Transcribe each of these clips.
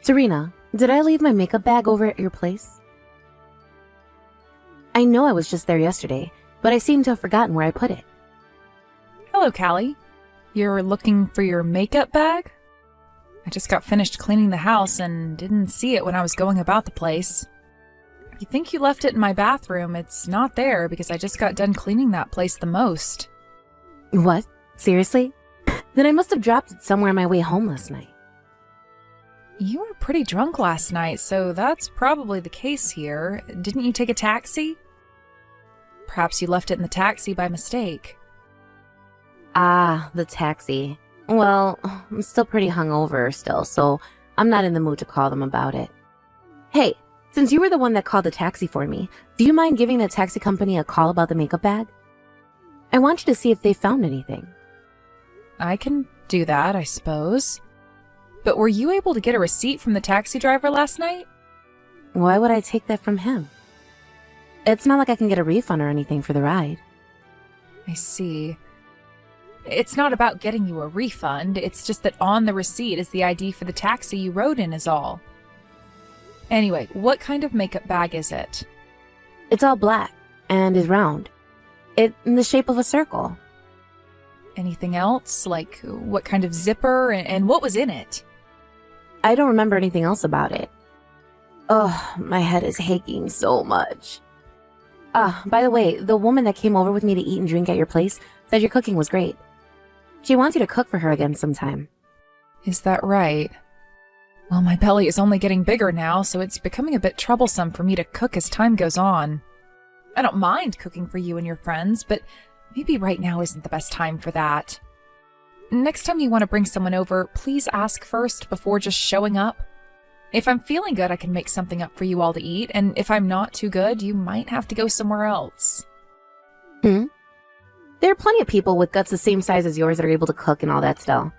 Serena, did I leave my makeup bag over at your place? I know I was just there yesterday, but I seem to have forgotten where I put it. Hello, Callie. You're looking for your makeup bag? I just got finished cleaning the house and didn't see it when I was going about the place. If you think you left it in my bathroom, it's not there because I just got done cleaning that place the most. What? Seriously? Then I must have dropped it somewhere on my way home last night. You were pretty drunk last night, so that's probably the case here. Didn't you take a taxi? Perhaps you left it in the taxi by mistake. Ah, the taxi. Well, I'm still pretty hungover still, so I'm not in the mood to call them about it. Hey, since you were the one that called the taxi for me, do you mind giving the taxi company a call about the makeup bag? I want you to see if they found anything. I can do that, I suppose. But were you able to get a receipt from the taxi driver last night? Why would I take that from him? It's not like I can get a refund or anything for the ride. I see. It's not about getting you a refund, it's just that on the receipt is the ID for the taxi you rode in is all. Anyway, what kind of makeup bag is it? It's all black and is round. It's in the shape of a circle. Anything else? Like what kind of zipper and what was in it? I don't remember anything else about it. Oh, my head is aching so much. By the way, the woman that came over with me to eat and drink at your place said your cooking was great. She wants you to cook for her again sometime. Is that right? Well, my belly is only getting bigger now, so it's becoming a bit troublesome for me to cook as time goes on. I don't mind cooking for you and your friends, but maybe right now isn't the best time for that. Next time you want to bring someone over, please ask first before just showing up. If I'm feeling good, I can make something up for you all to eat, and if I'm not too good, you might have to go somewhere else. There are plenty of people with guts the same size as yours that are able to cook and all that still.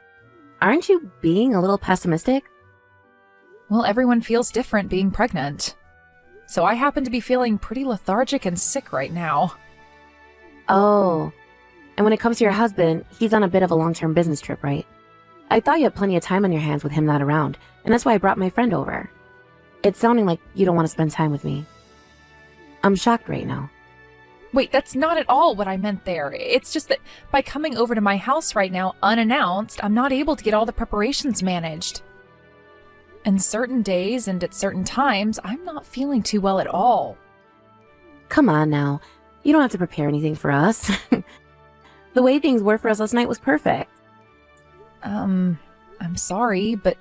Aren't you being a little pessimistic? Well, everyone feels different being pregnant. So I happen to be feeling pretty lethargic and sick right now. Oh, and when it comes to your husband, he's on a bit of a long-term business trip, right? I thought you had plenty of time on your hands with him not around, and that's why I brought my friend over. It's sounding like you don't want to spend time with me. I'm shocked right now. Wait, that's not at all what I meant there. It's just that by coming over to my house right now unannounced, I'm not able to get all the preparations managed. And certain days and at certain times, I'm not feeling too well at all. Come on now. You don't have to prepare anything for us. The way things were for us last night was perfect. I'm sorry, but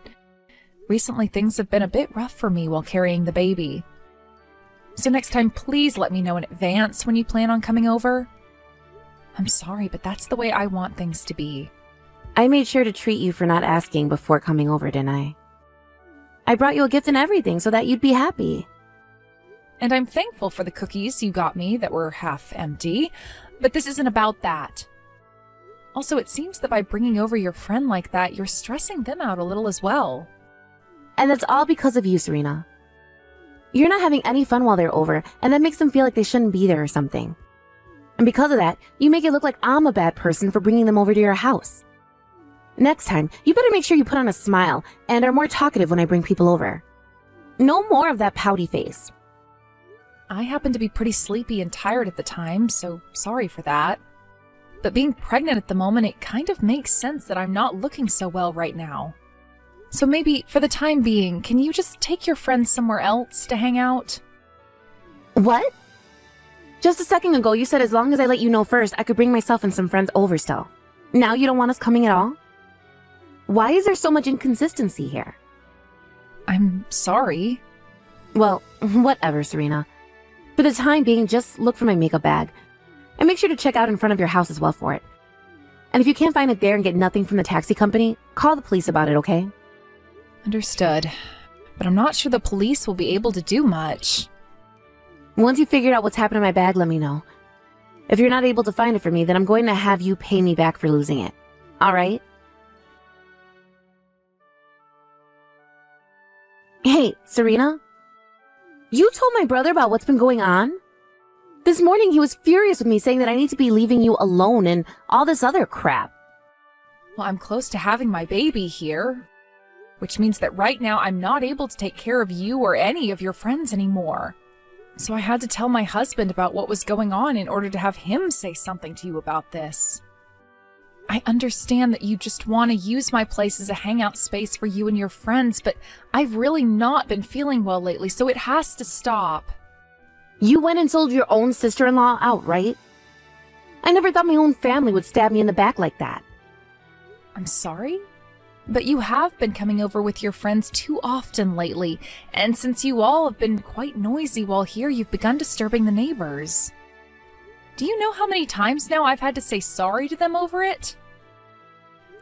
recently things have been a bit rough for me while carrying the baby. So next time, please let me know in advance when you plan on coming over. I'm sorry, but that's the way I want things to be. I made sure to treat you for not asking before coming over, didn't I? I brought you a gift and everything so that you'd be happy. And I'm thankful for the cookies you got me that were half empty, but this isn't about that. Also, it seems that by bringing over your friend like that, you're stressing them out a little as well. And that's all because of you, Serena. You're not having any fun while they're over, and that makes them feel like they shouldn't be there or something. And because of that, you make it look like I'm a bad person for bringing them over to your house. Next time, you better make sure you put on a smile and are more talkative when I bring people over. No more of that pouty face. I happen to be pretty sleepy and tired at the time, so sorry for that. But being pregnant at the moment, it kind of makes sense that I'm not looking so well right now. So maybe, for the time being, can you just take your friends somewhere else to hang out? What? Just a second ago, you said as long as I let you know first, I could bring myself and some friends over still. Now you don't want us coming at all? Why is there so much inconsistency here? I'm sorry. Well, whatever, Serena. For the time being, just look for my makeup bag. And make sure to check out in front of your house as well for it. And if you can't find it there and get nothing from the taxi company, call the police about it, okay? Understood. But I'm not sure the police will be able to do much. Once you figured out what's happened in my bag, let me know. If you're not able to find it for me, then I'm going to have you pay me back for losing it. All right? Hey, Serena? You told my brother about what's been going on? This morning he was furious with me saying that I need to be leaving you alone and all this other crap. Well, I'm close to having my baby here. which means that right now I'm not able to take care of you or any of your friends anymore. So I had to tell my husband about what was going on in order to have him say something to you about this. I understand that you just want to use my place as a hangout space for you and your friends, but I've really not been feeling well lately, so it has to stop. You went and sold your own sister-in-law out, right? I never thought my own family would stab me in the back like that. I'm sorry? But you have been coming over with your friends too often lately, and since you all have been quite noisy while here, you've begun disturbing the neighbors. Do you know how many times now I've had to say sorry to them over it?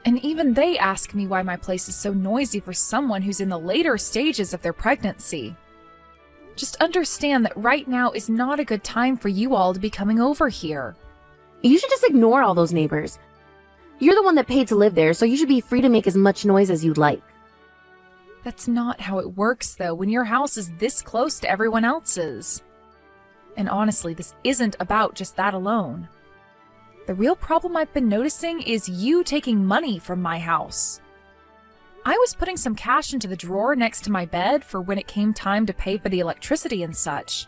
And even they ask me why my place is so noisy for someone who's in the later stages of their pregnancy. Just understand that right now is not a good time for you all to be coming over here. You should just ignore all those neighbors. You're the one that paid to live there, so you should be free to make as much noise as you'd like. That's not how it works, though, when your house is this close to everyone else's. And honestly, this isn't about just that alone. The real problem I've been noticing is you taking money from my house. I was putting some cash into the drawer next to my bed for when it came time to pay for the electricity and such.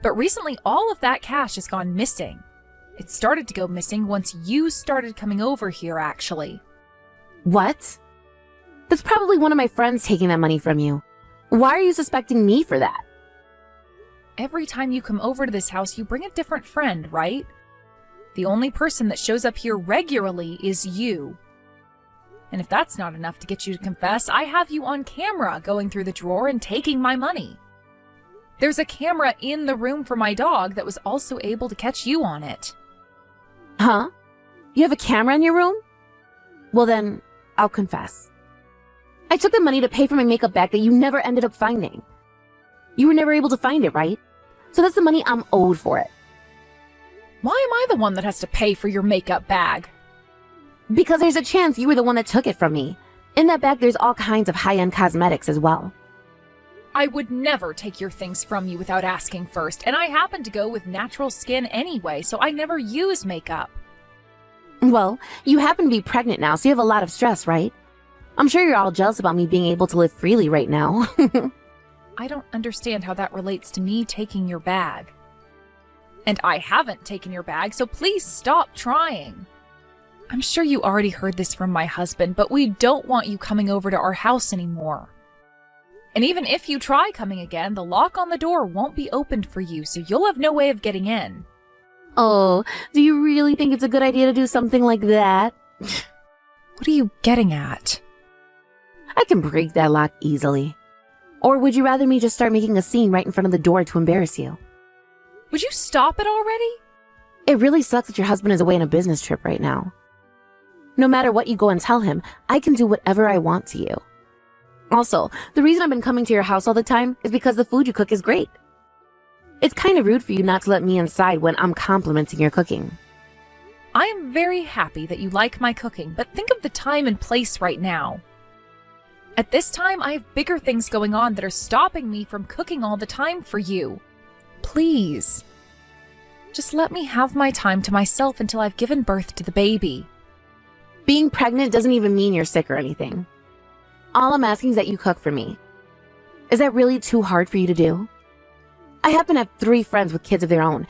But recently, all of that cash has gone missing. It started to go missing once you started coming over here, actually. What? That's probably one of my friends taking that money from you. Why are you suspecting me for that? Every time you come over to this house, you bring a different friend, right? The only person that shows up here regularly is you. And if that's not enough to get you to confess, I have you on camera going through the drawer and taking my money. There's a camera in the room for my dog that was also able to catch you on it. Huh? You have a camera in your room? Well then, I'll confess. I took the money to pay for my makeup bag that you never ended up finding. You were never able to find it, right? So that's the money I'm owed for it. Why am I the one that has to pay for your makeup bag? Because there's a chance you were the one that took it from me. In that bag, there's all kinds of high-end cosmetics as well. I would never take your things from you without asking first, and I happen to go with natural skin anyway, so I never use makeup. Well, you happen to be pregnant now, so you have a lot of stress, right? I'm sure you're all jealous about me being able to live freely right now. I don't understand how that relates to me taking your bag. And I haven't taken your bag, so please stop trying. I'm sure you already heard this from my husband, but we don't want you coming over to our house anymore. And even if you try coming again, the lock on the door won't be opened for you, so you'll have no way of getting in. Oh, do you really think it's a good idea to do something like that? What are you getting at? I can break that lock easily. Or would you rather me just start making a scene right in front of the door to embarrass you? Would you stop it already? It really sucks that your husband is away on a business trip right now. No matter what you go and tell him, I can do whatever I want to you. Also, the reason I've been coming to your house all the time is because the food you cook is great. It's kind of rude for you not to let me inside when I'm complimenting your cooking. I am very happy that you like my cooking, but think of the time and place right now. At this time, I have bigger things going on that are stopping me from cooking all the time for you. Please. Just let me have my time to myself until I've given birth to the baby. Being pregnant doesn't even mean you're sick or anything. All I'm asking is that you cook for me. Is that really too hard for you to do? I happen to have 3 friends with kids of their own,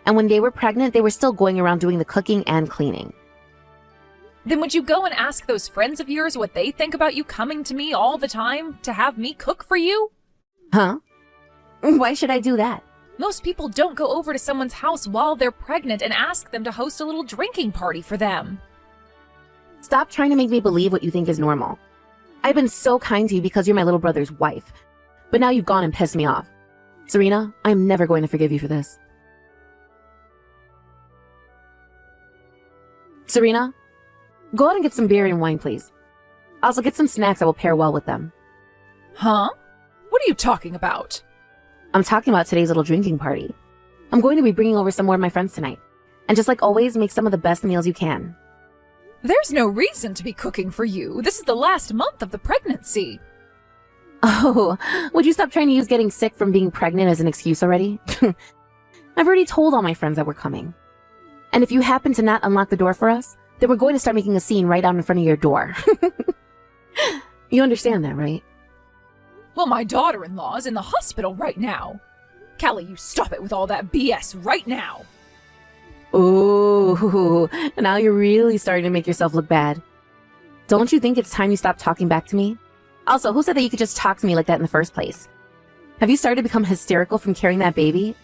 and when they were pregnant, they were still going around doing the cooking and cleaning. Then would you go and ask those friends of yours what they think about you coming to me all the time to have me cook for you? Huh? Why should I do that? Most people don't go over to someone's house while they're pregnant and ask them to host a little drinking party for them. Stop trying to make me believe what you think is normal. I've been so kind to you because you're my little brother's wife, but now you've gone and pissed me off. Serena, I'm never going to forgive you for this. Serena, go out and get some beer and wine, please. Also, get some snacks that will pair well with them. Huh? What are you talking about? I'm talking about today's little drinking party. I'm going to be bringing over some more of my friends tonight. And just like always, make some of the best meals you can. There's no reason to be cooking for you. This is the last month of the pregnancy. Oh, would you stop trying to use getting sick from being pregnant as an excuse already? I've already told all my friends that we're coming. And if you happen to not unlock the door for us, then we're going to start making a scene right out in front of your door. You understand that, right? Well, my daughter-in-law is in the hospital right now. Callie, you stop it with all that BS right now. Ooh, now you're really starting to make yourself look bad. Don't you think it's time you stop talking back to me? Also, who said that you could just talk to me like that in the first place? Have you started to become hysterical from carrying that baby?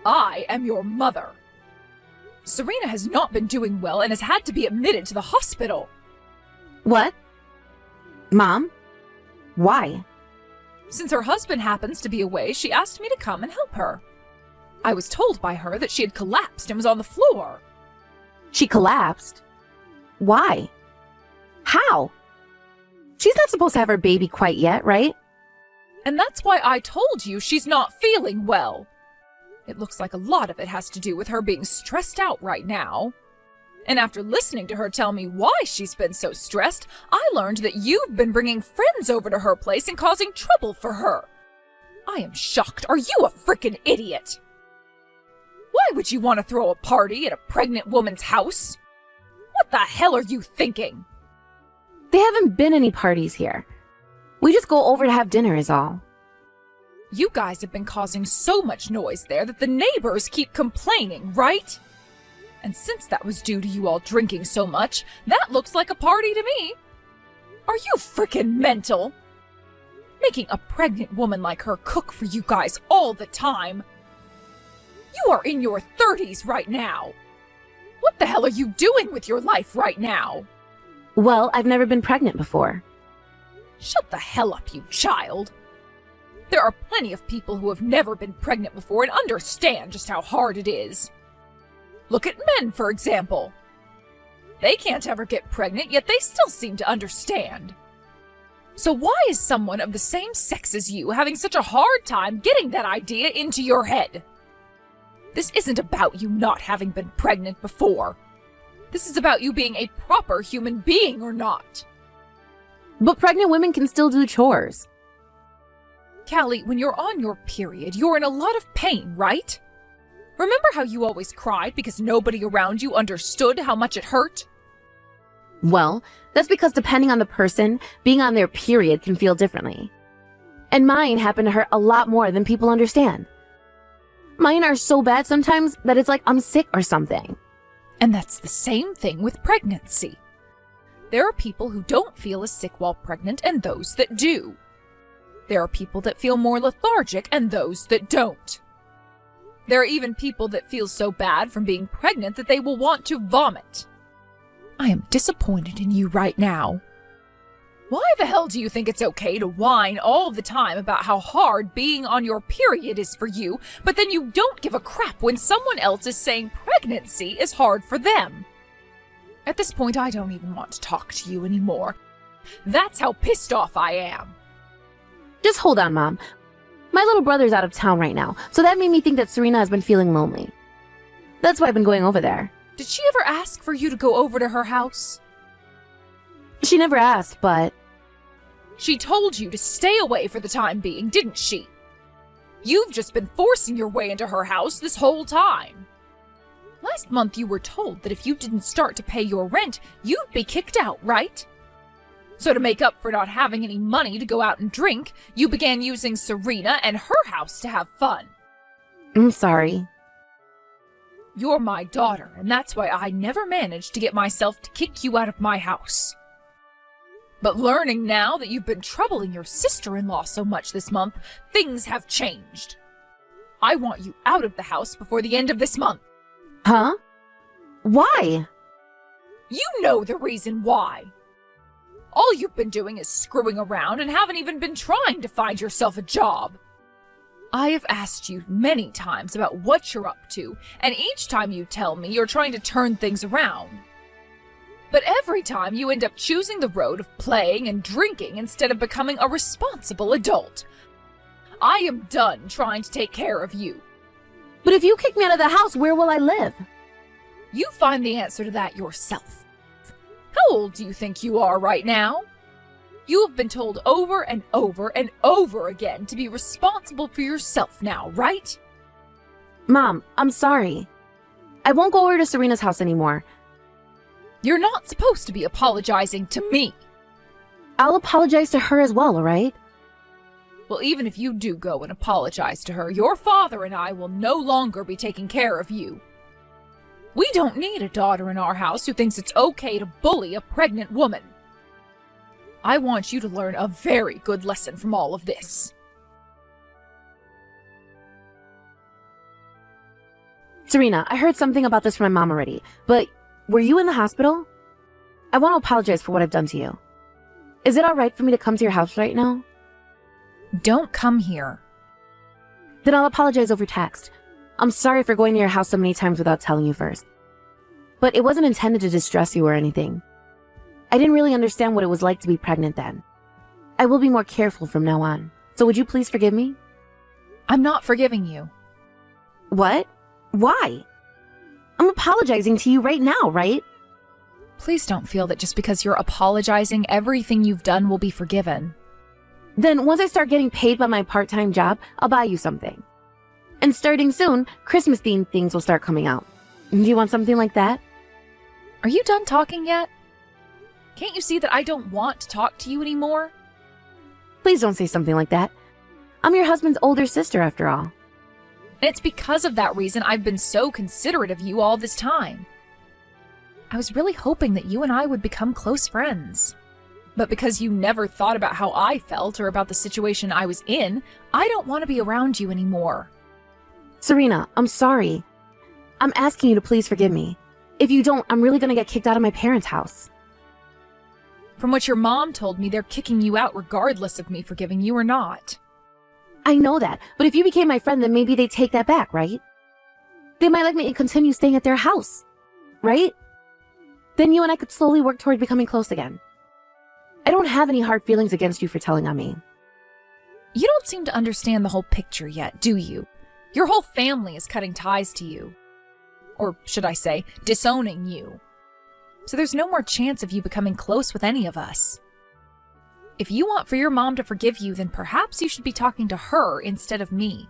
I am your mother. Serena has not been doing well and has had to be admitted to the hospital. What? Mom? Why? Since her husband happens to be away, she asked me to come and help her. I was told by her that she had collapsed and was on the floor. She collapsed? Why? How? She's not supposed to have her baby quite yet, right? And that's why I told you she's not feeling well. It looks like a lot of it has to do with her being stressed out right now. And after listening to her tell me why she's been so stressed, I learned that you've been bringing friends over to her place and causing trouble for her. I am shocked. Are you a frickin' idiot? Why would you want to throw a party at a pregnant woman's house? What the hell are you thinking? There haven't been any parties here. We just go over to have dinner is all. You guys have been causing so much noise there that the neighbors keep complaining, right? And since that was due to you all drinking so much, that looks like a party to me. Are you frickin' mental? Making a pregnant woman like her cook for you guys all the time. You are in your 30s right now. What the hell are you doing with your life right now? Well, I've never been pregnant before. Shut the hell up, you child. There are plenty of people who have never been pregnant before and understand just how hard it is. Look at men, for example. They can't ever get pregnant, yet they still seem to understand. So why is someone of the same sex as you having such a hard time getting that idea into your head? This isn't about you not having been pregnant before. This is about you being a proper human being or not. But pregnant women can still do chores. Callie, when you're on your period, you're in a lot of pain, right? Remember how you always cried because nobody around you understood how much it hurt? Well, that's because depending on the person, being on their period can feel differently. And mine happen to hurt a lot more than people understand. Mine are so bad sometimes that it's like I'm sick or something. And that's the same thing with pregnancy. There are people who don't feel as sick while pregnant and those that do. There are people that feel more lethargic and those that don't. There are even people that feel so bad from being pregnant that they will want to vomit. I am disappointed in you right now. Why the hell do you think it's okay to whine all the time about how hard being on your period is for you, but then you don't give a crap when someone else is saying pregnancy is hard for them? At this point, I don't even want to talk to you anymore. That's how pissed off I am. Just hold on, Mom. My little brother's out of town right now, so that made me think that Serena has been feeling lonely. That's why I've been going over there. Did she ever ask for you to go over to her house? She never asked, but... She told you to stay away for the time being, didn't she? You've just been forcing your way into her house this whole time. Last month you were told that if you didn't start to pay your rent, you'd be kicked out, right? So to make up for not having any money to go out and drink, you began using Serena and her house to have fun. I'm sorry. You're my daughter, and that's why I never managed to get myself to kick you out of my house. But learning now that you've been troubling your sister-in-law so much this month, things have changed. I want you out of the house before the end of this month. Huh? Why? You know the reason why. All you've been doing is screwing around and haven't even been trying to find yourself a job. I have asked you many times about what you're up to, and each time you tell me you're trying to turn things around. But every time you end up choosing the road of playing and drinking instead of becoming a responsible adult. I am done trying to take care of you. But if you kick me out of the house, where will I live? You find the answer to that yourself. How old do you think you are right now? You have been told over and over and over again to be responsible for yourself now, right? Mom, I'm sorry. I won't go over to Serena's house anymore. You're not supposed to be apologizing to me. I'll apologize to her as well, alright? Well, even if you do go and apologize to her, your father and I will no longer be taking care of you. We don't need a daughter in our house who thinks it's okay to bully a pregnant woman. I want you to learn a very good lesson from all of this. Serena, I heard something about this from my mom already, but were you in the hospital? I want to apologize for what I've done to you. Is it alright for me to come to your house right now? Don't come here. Then I'll apologize over text. I'm sorry for going to your house so many times without telling you first. But it wasn't intended to distress you or anything. I didn't really understand what it was like to be pregnant then. I will be more careful from now on. So would you please forgive me? I'm not forgiving you. What? Why? I'm apologizing to you right now, right? Please don't feel that just because you're apologizing, everything you've done will be forgiven. Then once I start getting paid by my part-time job, I'll buy you something. And starting soon, Christmas-themed things will start coming out. Do you want something like that? Are you done talking yet? Can't you see that I don't want to talk to you anymore? Please don't say something like that. I'm your husband's older sister, after all. And it's because of that reason I've been so considerate of you all this time. I was really hoping that you and I would become close friends. But because you never thought about how I felt or about the situation I was in, I don't want to be around you anymore. Serena, I'm sorry. I'm asking you to please forgive me. If you don't, I'm really going to get kicked out of my parents' house. From what your mom told me, they're kicking you out regardless of me forgiving you or not. I know that, but if you became my friend, then maybe they'd take that back, right? They might let me continue staying at their house, right? Then you and I could slowly work toward becoming close again. I don't have any hard feelings against you for telling on me. You don't seem to understand the whole picture yet, do you? Your whole family is cutting ties to you. Or should I say, disowning you. So there's no more chance of you becoming close with any of us. If you want for your mom to forgive you, then perhaps you should be talking to her instead of me.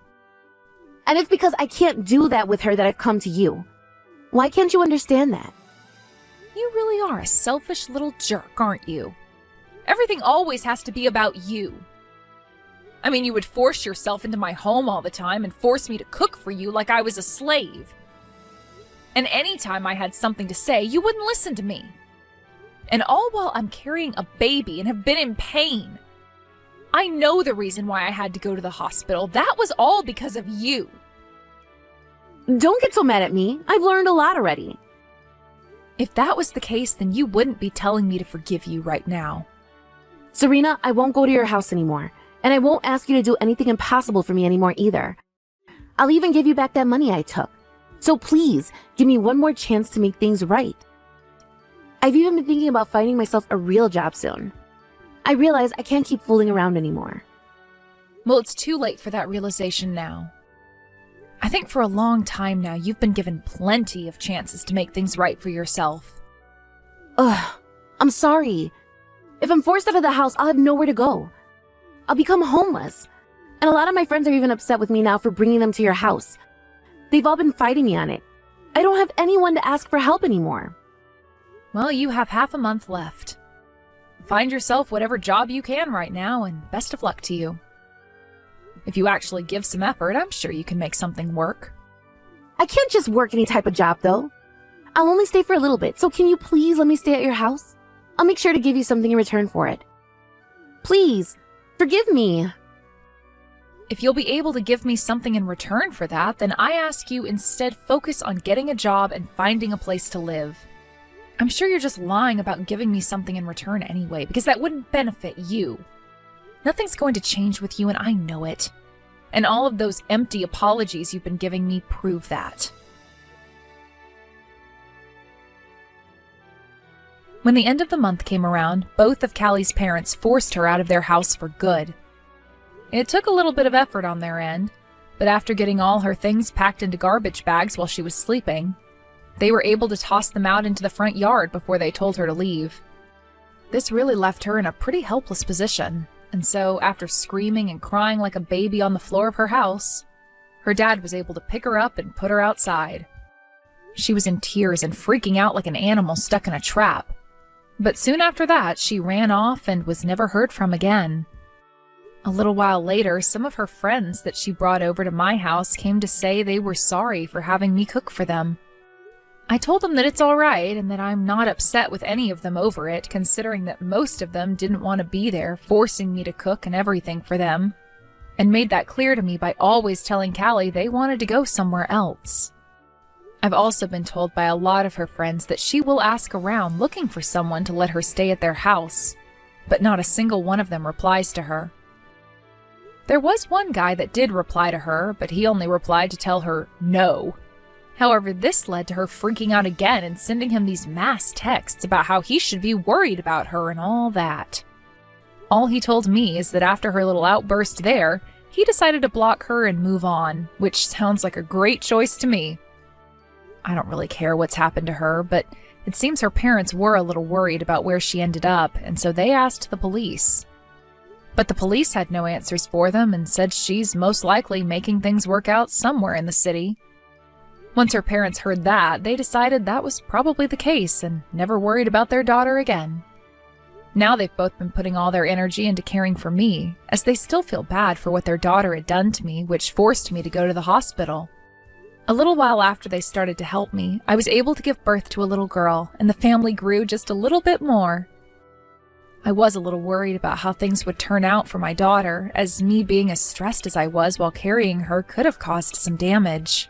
And it's because I can't do that with her that I've come to you. Why can't you understand that? You really are a selfish little jerk, aren't you? Everything always has to be about you. I mean, you would force yourself into my home all the time and force me to cook for you like I was a slave. And anytime I had something to say, you wouldn't listen to me. And all while I'm carrying a baby and have been in pain. I know the reason why I had to go to the hospital. That was all because of you. Don't get so mad at me. I've learned a lot already. If that was the case, then you wouldn't be telling me to forgive you right now. Serena, I won't go to your house anymore. And I won't ask you to do anything impossible for me anymore either. I'll even give you back that money I took. So please, give me one more chance to make things right. I've even been thinking about finding myself a real job soon. I realize I can't keep fooling around anymore. Well, it's too late for that realization now. I think for a long time now, you've been given plenty of chances to make things right for yourself. Ugh, I'm sorry. If I'm forced out of the house, I'll have nowhere to go. I'll become homeless. And a lot of my friends are even upset with me now for bringing them to your house. They've all been fighting me on it. I don't have anyone to ask for help anymore. Well, you have half a month left. Find yourself whatever job you can right now, and best of luck to you. If you actually give some effort, I'm sure you can make something work. I can't just work any type of job, though. I'll only stay for a little bit, so can you please let me stay at your house? I'll make sure to give you something in return for it. Please, forgive me. If you'll be able to give me something in return for that, then I ask you instead focus on getting a job and finding a place to live. I'm sure you're just lying about giving me something in return anyway, because that wouldn't benefit you. Nothing's going to change with you, and I know it. And all of those empty apologies you've been giving me prove that. When the end of the month came around, both of Callie's parents forced her out of their house for good. It took a little bit of effort on their end, but after getting all her things packed into garbage bags while she was sleeping, they were able to toss them out into the front yard before they told her to leave. This really left her in a pretty helpless position, and so after screaming and crying like a baby on the floor of her house, her dad was able to pick her up and put her outside. She was in tears and freaking out like an animal stuck in a trap. But soon after that, she ran off and was never heard from again. A little while later, some of her friends that she brought over to my house came to say they were sorry for having me cook for them. I told them that it's all right and that I'm not upset with any of them over it, considering that most of them didn't want to be there, forcing me to cook and everything for them, and made that clear to me by always telling Callie they wanted to go somewhere else. I've also been told by a lot of her friends that she will ask around looking for someone to let her stay at their house, but not a single one of them replies to her. There was one guy that did reply to her, but he only replied to tell her no. However, this led to her freaking out again and sending him these mass texts about how he should be worried about her and all that. All he told me is that after her little outburst there, he decided to block her and move on, which sounds like a great choice to me. I don't really care what's happened to her, but it seems her parents were a little worried about where she ended up, and so they asked the police. But the police had no answers for them and said she's most likely making things work out somewhere in the city. Once her parents heard that, they decided that was probably the case and never worried about their daughter again. Now they've both been putting all their energy into caring for me, as they still feel bad for what their daughter had done to me, which forced me to go to the hospital. A little while after they started to help me, I was able to give birth to a little girl, and the family grew just a little bit more. I was a little worried about how things would turn out for my daughter, as me being as stressed as I was while carrying her could have caused some damage.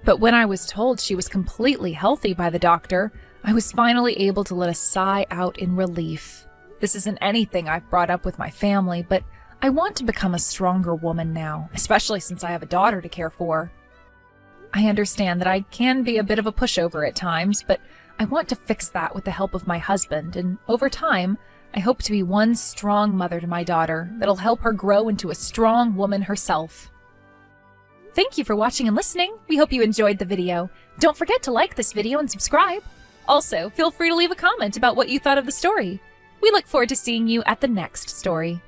But when I was told she was completely healthy by the doctor, I was finally able to let a sigh out in relief. This isn't anything I've brought up with my family, but I want to become a stronger woman now, especially since I have a daughter to care for. I understand that I can be a bit of a pushover at times, but I want to fix that with the help of my husband, and over time, I hope to be one strong mother to my daughter that'll help her grow into a strong woman herself. Thank you for watching and listening. We hope you enjoyed the video. Don't forget to like this video and subscribe. Also, feel free to leave a comment about what you thought of the story. We look forward to seeing you at the next story.